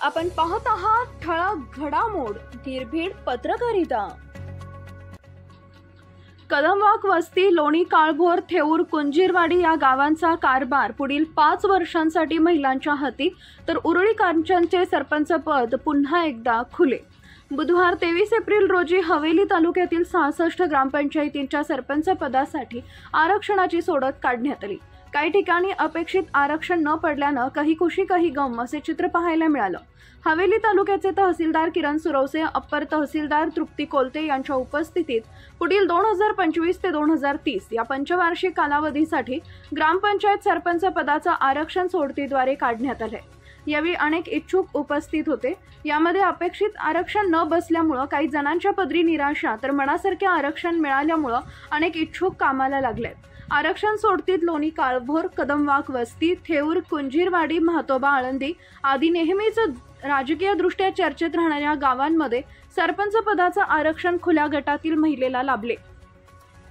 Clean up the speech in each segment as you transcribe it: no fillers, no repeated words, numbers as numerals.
आपण पाहत आहात ठळक घडामोड निर्भीड पत्रकारिता। कदमवाक वस्ती, लोणी काळभोर, थेऊर, कुंजीरवाडी या गावांचा कारभार पुढील 5 वर्षांसाठी महिलांच्या हाती, तर उरुळी कांचनचे सरपंच पद पुन्हा एकदा खुले। बुधवार 23 एप्रिल रोजी हवेली तालुक्यातील 66 ग्रामपंचायतींच्या सरपंच पदासाठी आरक्षणाची सोडत काढण्यात आली। काही ठिकाणी अपेक्षित आरक्षण न पडल्याने काही खुशी काही गम असे चित्र पाहायला मिळालं। हवेली तालुक्याचे तहसीलदार किरण सुरवसे, अप्पर तहसीलदार तृप्ती कोलते यांच्या उपस्थितीत पुढील 2025 ते 2030 या पंचवार्षिक कालावधीसाठी ग्रामपंचायत सरपंच पदाचा आरक्षण सोडतीद्वारे काढण्यात आले। यावेळी अनेक इच्छुक उपस्थित होते। यामध्ये अपेक्षित आरक्षण न बसल्यामुळे काही जणांच्या पदरी निराशा, तर मनासारखे आरक्षण मिळाल्यामुळे अनेक इच्छुक कामाला लागलेत। आरक्षण सोडतीत लोणी काळभोर, कदमवाक वस्ती, थेऊर, कुंजीरवाडी, म्हातोबा, आळंदी आदी नेहमीच राजकीय दृष्ट्या चर्चेत राहणाऱ्या गावांमध्ये सरपंच पदाचं आरक्षण खुल्या गटातील महिलेला लाभले,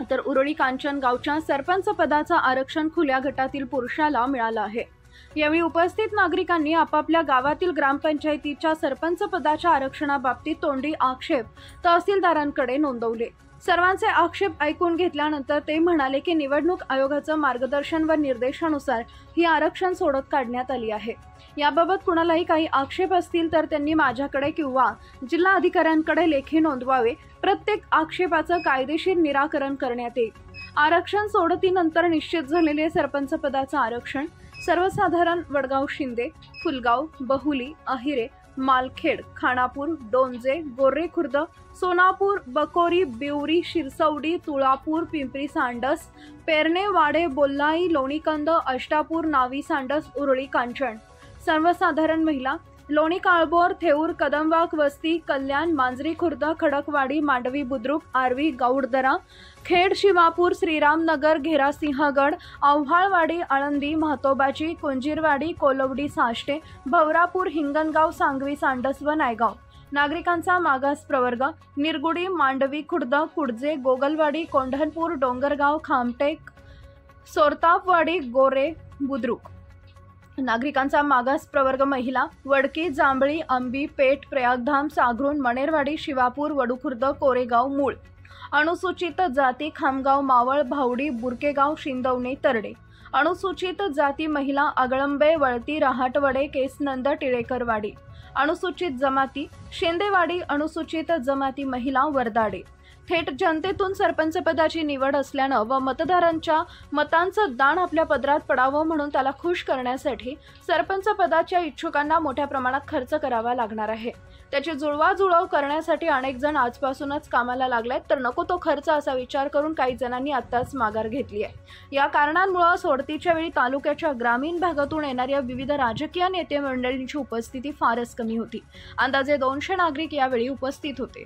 तर उरुळी कांचन गावच्या सरपंच पदाचं आरक्षण खुल्या गटातील पुरुषाला मिळालं आहे। यावेळी उपस्थित नागरिकांनी आपापल्या गावातील ग्रामपंचायतीच्या सरपंच पदाच्या आरक्षणाबाबतीत तोंडी आक्षेप तहसीलदारांकडे नोंदवले। सर्वांचे आक्षेप ऐकून घेतल्यानंतर ते म्हणाले की निवडणूक आयोगाचं मार्गदर्शन व निर्देशानुसार ही आरक्षण सोडत काढण्यात आली आहे। याबाबत कुणालाही काही आक्षेप असतील तर त्यांनी माझ्याकडे किंवा जिल्हा अधिकाऱ्यांकडे लेखी नोंदवावे। प्रत्येक आक्षेपाचं कायदेशीर निराकरण करण्यात येईल। आरक्षण सोडतीनंतर निश्चित झालेले सरपंच पदाचं आरक्षण सर्वसाधारण वडगाव, शिंदे, फुलगाव, बहुली, अहिरे, मालखेड, खानापूर, डोंजे, गोर्रे खुर्द, सोनापूर, बकोरी, बिवरी, शिरसवडी, तुळापूर, पिंपरी सांडस, पेरणे, वाडे, बोल्लाई, लोणीकंद, अष्टापूर, नावी सांडस, उरुळी कांचन सर्वसाधारण महिला, लोणी काळभोर, थेऊर, कदमवाक वस्ती, कल्याण, मांजरी खुर्द, खडकवाडी, मांडवी बुद्रुक, आरवी, गौडदरा, खेड, शिवापूर, श्रीरामनगर, घेरासिंहगड, आव्हाळवाडी, आळंदी, म्हातोबाची, कुंजीरवाडी, कोलवडी, साष्टे, भवरापूर, हिंगणगाव, सांगवी, सांडस व नायगाव। नागरिकांचा मागास प्रवर्ग निरगुडी, मांडवी खुर्द, कुडजे, गोगलवाडी, कोंढणपूर, डोंगरगाव, खामटेक, सोरतापवाडी, गोरे बुद्रुक। नागरिकांचा मागास प्रवर्ग महिला वडकी, जांभळी, अंबी, पेठ, प्रयागधाम, सागरून, मणेरवाडी, शिवापूर, वडुखुर्द, कोरेगाव, मूळ। अनुसूचित जाती खामगाव, मावळ, भावडी, बुरकेगाव, शिंदवणे, तरडे। अनुसूचित जाती महिला आगळंबे, वळती, रहाटवडे, केसनंद, टिळेकरवाडी। अनुसूचित जमाती शेंदेवाडी। अनुसूचित जमाती महिला वरदाडे। थेट जनतेतून सरपंच पदाची निवड असल्यानं व मतदारांच्या मतांचं दान आपल्या पदरात पडावं म्हणून त्याला खुश करण्यासाठी सरपंच पदाच्या इच्छुकांना मोठ्या प्रमाणात खर्च करावा लागणार आहे। त्याची जुळवाजुळव करण्यासाठी अनेक जण आजपासूनच कामाला लागलेत, तर नको तो खर्च असा विचार करून काही जणांनी आत्ताच माघार घेतली आहे। या कारणांमुळे सोडतीच्या वेळी तालुक्याच्या ग्रामीण भागातून येणाऱ्या विविध राजकीय नेते मंडळींची उपस्थिती फारच कमी होती। अंदाजे 200 नागरिक यावेळी उपस्थित होते।